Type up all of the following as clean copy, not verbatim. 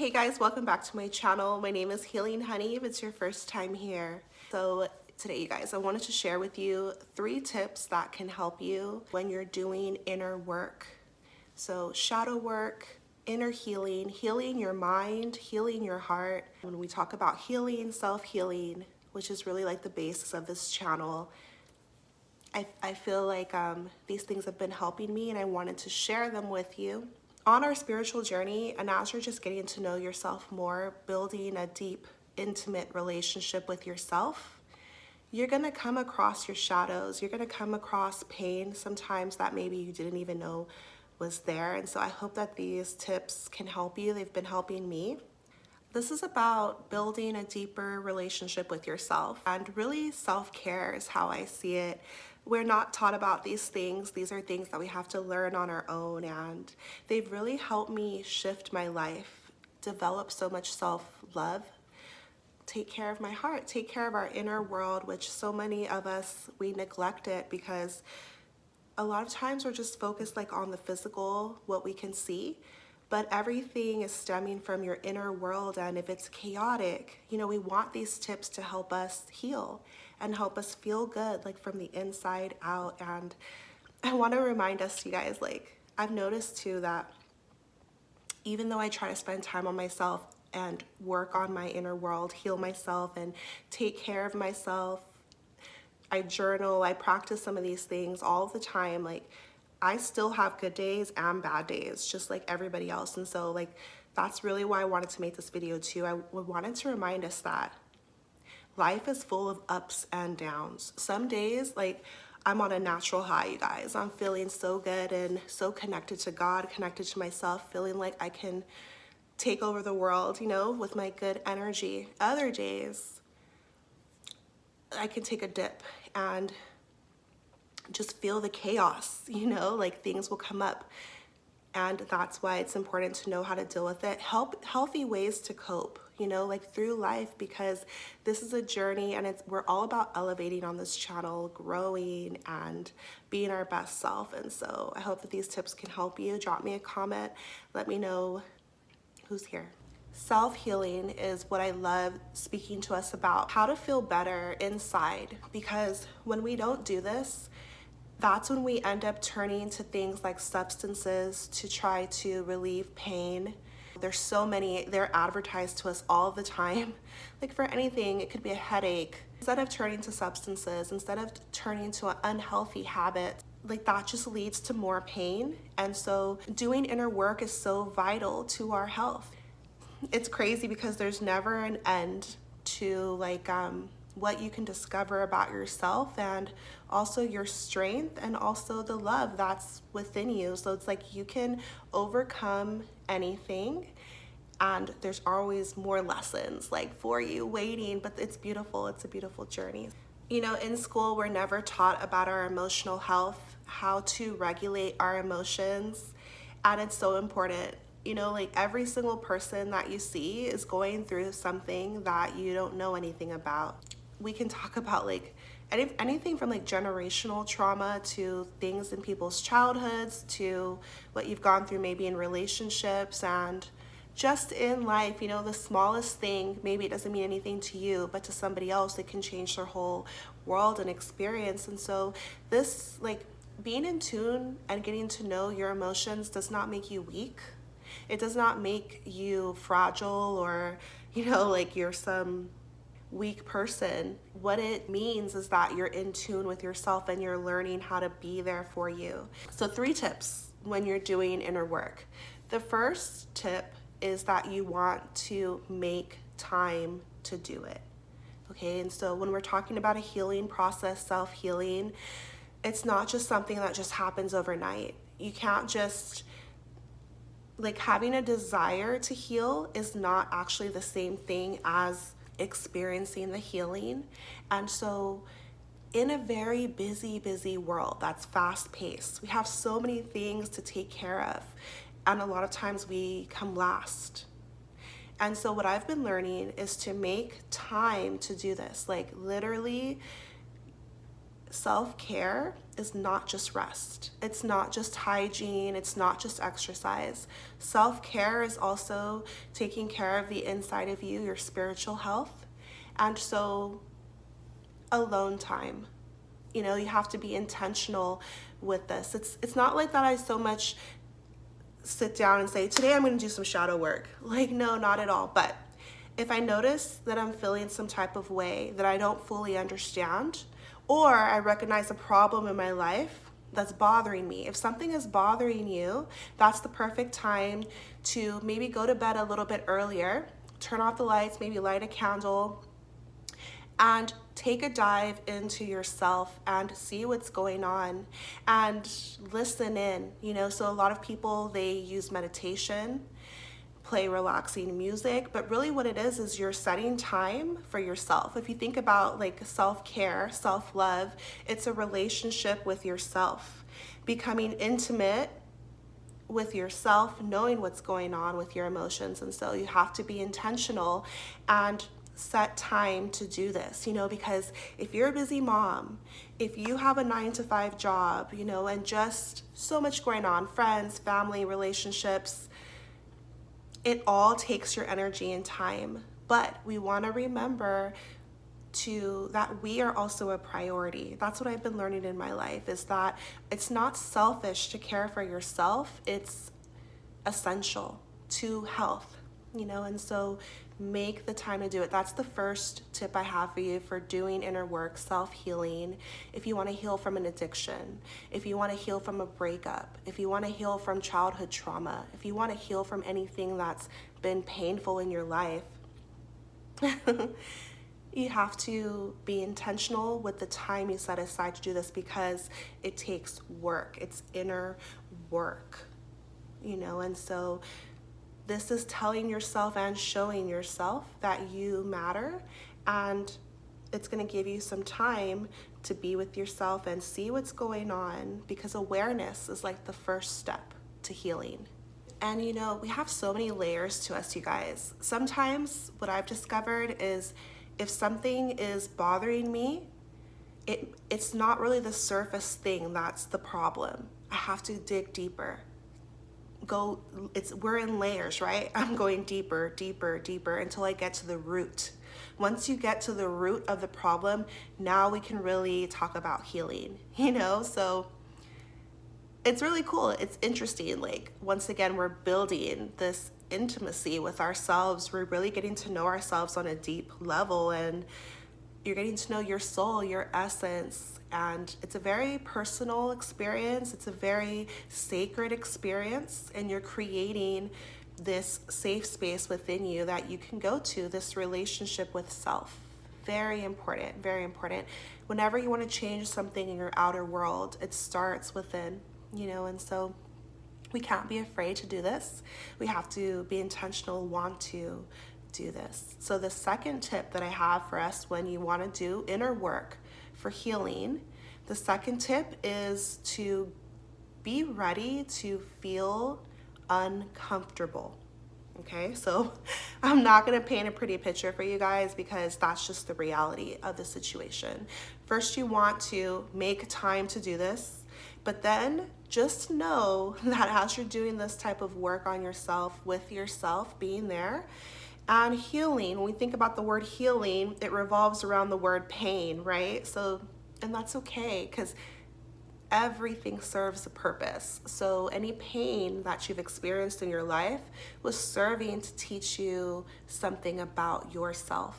Hey guys, welcome back to my channel. My name is Healing Honey if it's your first time here. So today you guys, I wanted to share with you 3 tips that can help you when you're doing inner work. So shadow work, inner healing, healing your mind, healing your heart. When we talk about healing, self-healing, which is really like the basis of this channel, I feel like these things have been helping me and I wanted to share them with you. On our spiritual journey, and as you're just getting to know yourself more, building a deep, intimate relationship with yourself, you're gonna come across your shadows. You're gonna come across pain sometimes that maybe you didn't even know was there. And so I hope that these tips can help you. They've been helping me. This is about building a deeper relationship with yourself, and really self-care is how I see it. We're not taught about these things. These are things that we have to learn on our own, and they've really helped me shift my life, develop so much self-love, take care of my heart, take care of our inner world, which so many of us, we neglect it because a lot of times we're just focused like on the physical, what we can see, but everything is stemming from your inner world. And if it's chaotic, we want these tips to help us heal and help us feel good, like from the inside out. And I want to remind us, you guys, like I've noticed too that even though I try to spend time on myself and work on my inner world, heal myself and take care of myself, I journal, I practice some of these things all the time, like I still have good days and bad days, just like everybody else. And so like, that's really why I wanted to make this video too. I wanted to remind us that life is full of ups and downs. Some days, like I'm on a natural high, you guys. I'm feeling so good and so connected to God, connected to myself, feeling like I can take over the world, with my good energy. Other days, I can take a dip and just feel the chaos, like things will come up. And that's why it's important to know how to deal with it. Healthy ways to cope, like through life, because this is a journey and we're all about elevating on this channel, growing and being our best self. And so I hope that these tips can help you. Drop me a comment. Let me know who's here. Self-healing is what I love speaking to us about, how to feel better inside, because when we don't do this, that's when we end up turning to things like substances to try to relieve pain. There's so many, they're advertised to us all the time. Like for anything, it could be a headache. Instead of turning to substances, instead of turning to an unhealthy habit, like that just leads to more pain. And so doing inner work is so vital to our health. It's crazy because there's never an end to like what you can discover about yourself, and also your strength, and also the love that's within you. So it's like you can overcome anything, and there's always more lessons like for you waiting, but it's beautiful. It's a beautiful journey. In school, we're never taught about our emotional health, how to regulate our emotions, and it's so important. Like every single person that you see is going through something that you don't know anything about. We can talk about like anything from like generational trauma to things in people's childhoods to what you've gone through maybe in relationships and just in life. The smallest thing, maybe it doesn't mean anything to you, but to somebody else it can change their whole world and experience. And so this, like, being in tune and getting to know your emotions does not make you weak. It does not make you fragile or like you're some weak person. What it means is that you're in tune with yourself and you're learning how to be there for you. So 3 tips when you're doing inner work. The first tip is that you want to make time to do it. Okay, and so when we're talking about a healing process, self-healing, it's not just something that just happens overnight. You can't just, like, having a desire to heal is not actually the same thing as experiencing the healing. And so in a very busy world that's fast paced, we have so many things to take care of, and a lot of times we come last. And so what I've been learning is to make time to do this, like literally self-care is not just rest. It's not just hygiene. It's not just exercise. Self-care is also taking care of the inside of you, your spiritual health. And so alone time, you know, you have to be intentional with this. It's not like that I so much sit down and say, today I'm going to do some shadow work. Like, no, not at all. But if I notice that I'm feeling some type of way that I don't fully understand, or I recognize a problem in my life that's bothering me, if something is bothering you, that's the perfect time to maybe go to bed a little bit earlier, turn off the lights, maybe light a candle, and take a dive into yourself and see what's going on and listen in. You know, so a lot of people, they use meditation, play relaxing music, but really what it is you're setting time for yourself. If you think about like self-care, self-love, it's a relationship with yourself, becoming intimate with yourself, knowing what's going on with your emotions. And so you have to be intentional and set time to do this, you know, because if you're a busy mom, if you have a 9-to-5 job, you know, and just so much going on, friends, family, relationships, it all takes your energy and time. But we want to remember that we are also a priority. That's what I've been learning in my life, is that it's not selfish to care for yourself. It's essential to health, you know, and so make the time to do it. That's the first tip I have for you for doing inner work, self-healing. If you want to heal from an addiction, if you want to heal from a breakup, if you want to heal from childhood trauma, if you want to heal from anything that's been painful in your life, you have to be intentional with the time you set aside to do this, because it takes work. It's inner work, you know, and so this is telling yourself and showing yourself that you matter, and it's going to give you some time to be with yourself and see what's going on, because awareness is like the first step to healing. And you know, we have so many layers to us, you guys. Sometimes what I've discovered is if something is bothering me, it's not really the surface thing that's the problem. I have to dig deeper. We're in layers, right? I'm going deeper, deeper, deeper until I get to the root. Once you get to the root of the problem, now we can really talk about healing, you know? So it's really cool. It's interesting. Like, once again, we're building this intimacy with ourselves. We're really getting to know ourselves on a deep level, and you're getting to know your soul, your essence, and it's a very personal experience. It's a very sacred experience, and you're creating this safe space within you that you can go to, this relationship with self. Very important, very important. Whenever you want to change something in your outer world, it starts within, you know, and so we can't be afraid to do this. We have to be intentional, want to do this. So the second tip that I have for us when you want to do inner work for healing, the second tip is to be ready to feel uncomfortable. Okay, so I'm not going to paint a pretty picture for you guys, because that's just the reality of the situation. First, you want to make time to do this, but then just know that as you're doing this type of work on yourself, with yourself, being there, and healing, when we think about the word healing, it revolves around the word pain, right? So, and that's okay, because everything serves a purpose. So any pain that you've experienced in your life was serving to teach you something about yourself,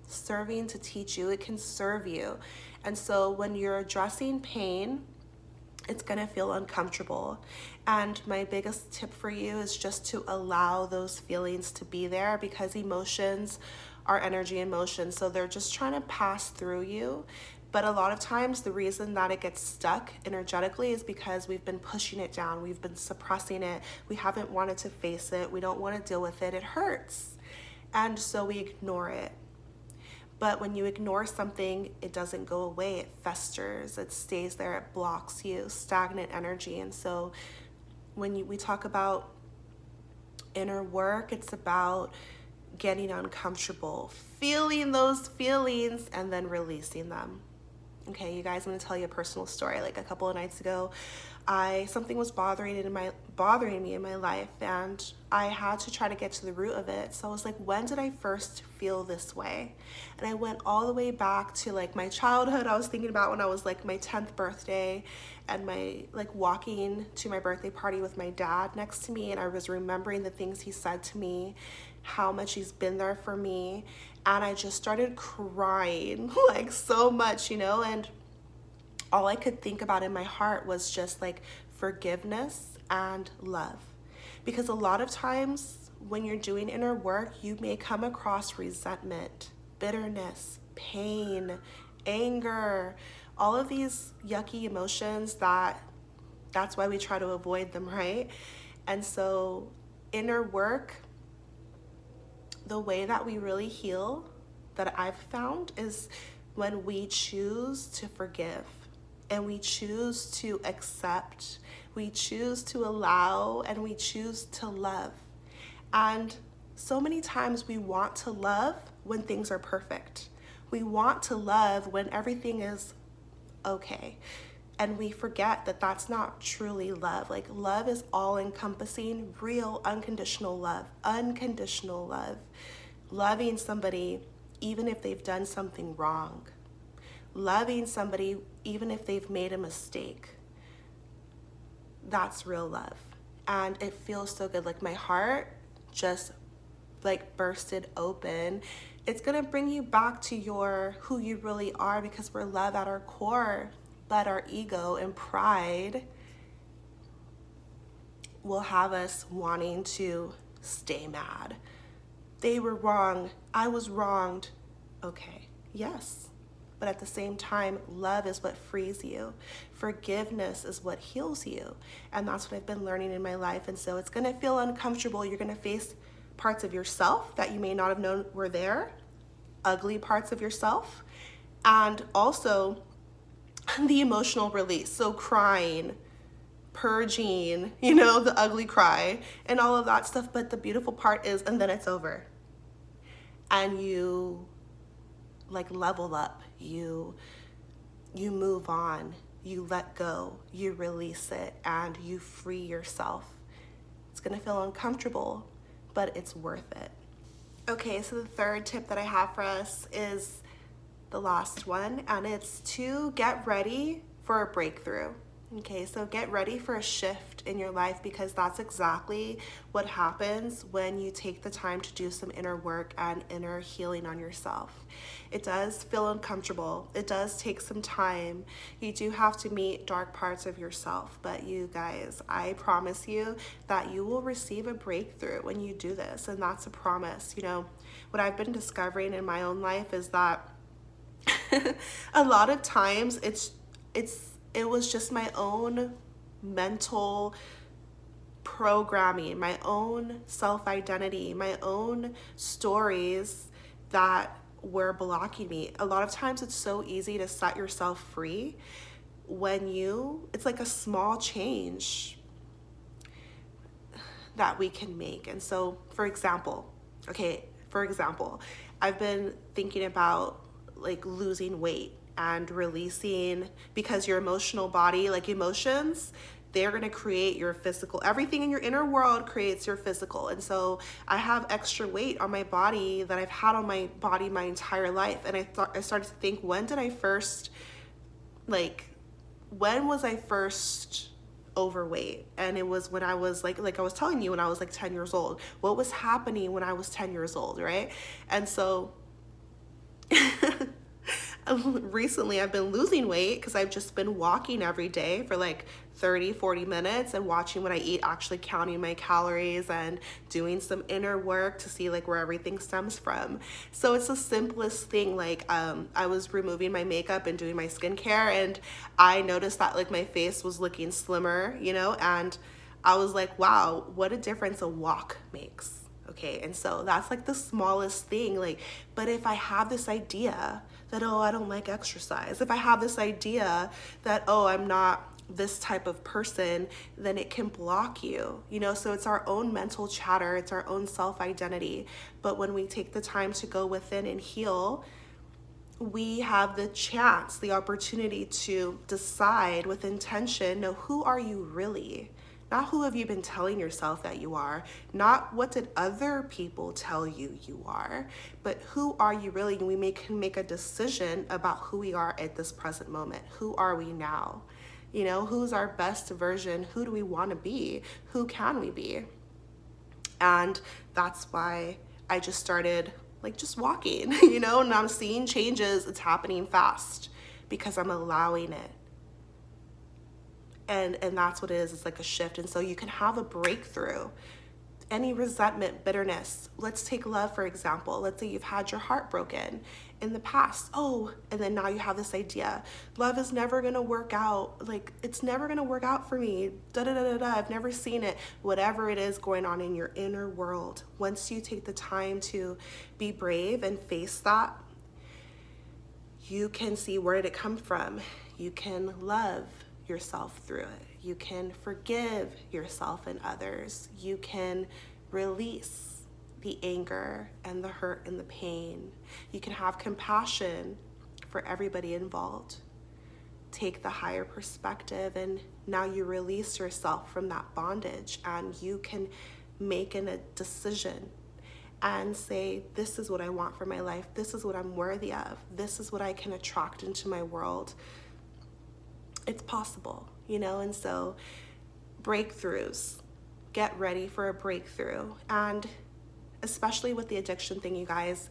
serving to teach you. It can serve you. And so when you're addressing pain, it's gonna feel uncomfortable. And my biggest tip for you is just to allow those feelings to be there, because emotions are energy in motion. So they're just trying to pass through you. But a lot of times the reason that it gets stuck energetically is because we've been pushing it down. We've been suppressing it. We haven't wanted to face it. We don't want to deal with it. It hurts. And so we ignore it. But when you ignore something, it doesn't go away. It festers, it stays there, it blocks you, stagnant energy. And so when we talk about inner work, it's about getting uncomfortable, feeling those feelings, and then releasing them. Okay, you guys, I'm gonna tell you a personal story. Like a couple of nights ago, something was bothering me in my life, and I had to try to get to the root of it. So I was like, when did I first feel this way? And I went all the way back to like my childhood. I was thinking about when I was like my 10th birthday and my like walking to my birthday party with my dad next to me, and I was remembering the things he said to me, how much he's been there for me, and I just started crying like so much, and all I could think about in my heart was just like forgiveness and love. Because a lot of times when you're doing inner work, you may come across resentment, bitterness, pain, anger, all of these yucky emotions that's why we try to avoid them, right? And so inner work, the way that we really heal, that I've found, is when we choose to forgive and we choose to accept, we choose to allow, and we choose to love. And so many times we want to love when things are perfect. We want to love when everything is okay. And we forget that that's not truly love. Like, love is all encompassing, real, unconditional love, loving somebody even if they've done something wrong, loving somebody even if they've made a mistake. That's real love. And it feels so good. Like, my heart just like bursted open. It's gonna bring you back to who you really are, because we're love at our core. But our ego and pride will have us wanting to stay mad. They were wrong. I was wronged. Okay, yes. But at the same time, love is what frees you. Forgiveness is what heals you. And that's what I've been learning in my life. And so it's going to feel uncomfortable. You're going to face parts of yourself that you may not have known were there, ugly parts of yourself, and also the emotional release. So crying, purging, the ugly cry and all of that stuff. But the beautiful part is, and then it's over. And you like level up, you move on, you let go, you release it, and you free yourself. It's gonna feel uncomfortable, but it's worth it. Okay, so the third tip that I have for us is the last one, and it's to get ready for a breakthrough. Okay, so get ready for a shift in your life, because that's exactly what happens when you take the time to do some inner work and inner healing on yourself. It does feel uncomfortable. It does take some time. You do have to meet dark parts of yourself, but you guys, I promise you that you will receive a breakthrough when you do this, and that's a promise. What I've been discovering in my own life is that a lot of times it was just my own mental programming, my own self-identity, my own stories that were blocking me. A lot of times it's so easy to set yourself free when it's like a small change that we can make. And so, for example, I've been thinking about like losing weight and releasing, because your emotional body, like emotions, they're going to create your physical. Everything in your inner world creates your physical. And so I have extra weight on my body that I've had on my body my entire life. And I started to think, when was I first overweight? And it was when I was like I was telling you, when I was like 10 years old. What was happening when I was 10 years old, right? And so recently I've been losing weight because I've just been walking every day for like 30-40 minutes and watching what I eat, actually counting my calories and doing some inner work to see like where everything stems from. So it's the simplest thing. Like I was removing my makeup and doing my skincare, and I noticed that like my face was looking slimmer, and I was like, wow, what a difference a walk makes. Okay, and so that's like the smallest thing. But if I have this idea that, I don't like exercise, if I have this idea that, I'm not this type of person, then it can block you, so it's our own mental chatter, it's our own self-identity. But when we take the time to go within and heal, we have the chance, the opportunity to decide with intention, no, who are you really? Not who have you been telling yourself that you are, not what did other people tell you you are, but who are you really? And we can make a decision about who we are at this present moment. Who are we now? You know, who's our best version? Who do we want to be? Who can we be? And that's why I just started like just walking, you know, and I'm seeing changes. It's happening fast because I'm allowing it. And that's what it is. It's like a shift. And so you can have a breakthrough. Any resentment, bitterness. Let's take love, for example. Let's say you've had your heart broken in the past. Oh, and then now you have this idea. Love is never going to work out. Like, it's never going to work out for me. Da da da da da. I've never seen it. Whatever it is going on in your inner world. Once you take the time to be brave and face that, you can see where did it come from. You can love yourself through it. You can forgive yourself and others. You can release the anger and the hurt and the pain. You can have compassion for everybody involved. Take the higher perspective, and now you release yourself from that bondage, and you can make a decision and say, this is what I want for my life. This is what I'm worthy of. This is what I can attract into my world. It's possible, you know, and so breakthroughs, get ready for a breakthrough. And especially with the addiction thing, you guys,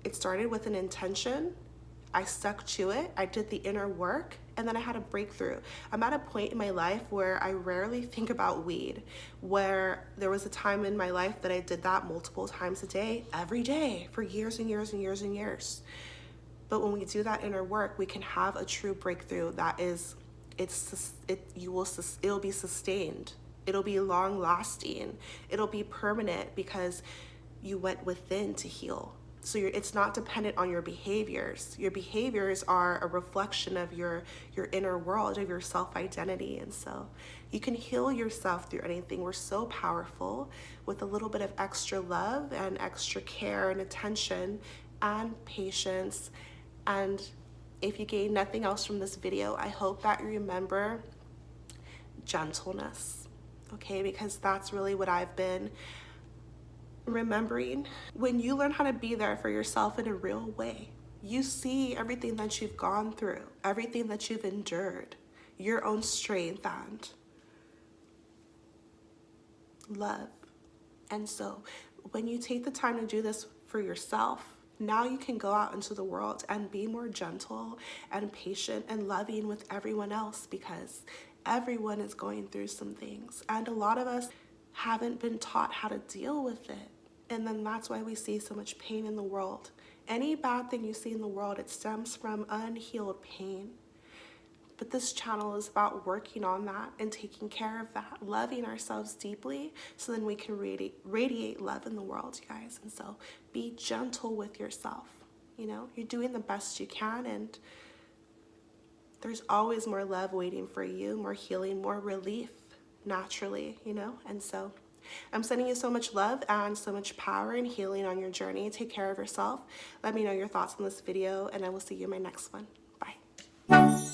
it started with an intention. I stuck to it. I did the inner work, and then I had a breakthrough. I'm at a point in my life where I rarely think about weed, where there was a time in my life that I did that multiple times a day, every day, for years and years and years and years. But when we do that inner work, we can have a true breakthrough that is, it'll be sustained. It'll be long lasting. It'll be permanent because you went within to heal. So it's not dependent on your behaviors. Your behaviors are a reflection of your inner world, of your self-identity. And so you can heal yourself through anything. We're so powerful with a little bit of extra love and extra care and attention and patience. And if you gain nothing else from this video, I hope that you remember gentleness, okay? Because that's really what I've been remembering. When you learn how to be there for yourself in a real way, you see everything that you've gone through, everything that you've endured, your own strength and love. And so when you take the time to do this for yourself, now you can go out into the world and be more gentle and patient and loving with everyone else, because everyone is going through some things. And a lot of us haven't been taught how to deal with it. And then that's why we see so much pain in the world. Any bad thing you see in the world, it stems from unhealed pain. But this channel is about working on that and taking care of that, loving ourselves deeply, so then we can radiate love in the world, you guys. And so be gentle with yourself. You know, you're doing the best you can, and there's always more love waiting for you, more healing, more relief naturally, you know. And so I'm sending you so much love and so much power and healing on your journey. Take care of yourself. Let me know your thoughts on this video, and I will see you in my next one. Bye.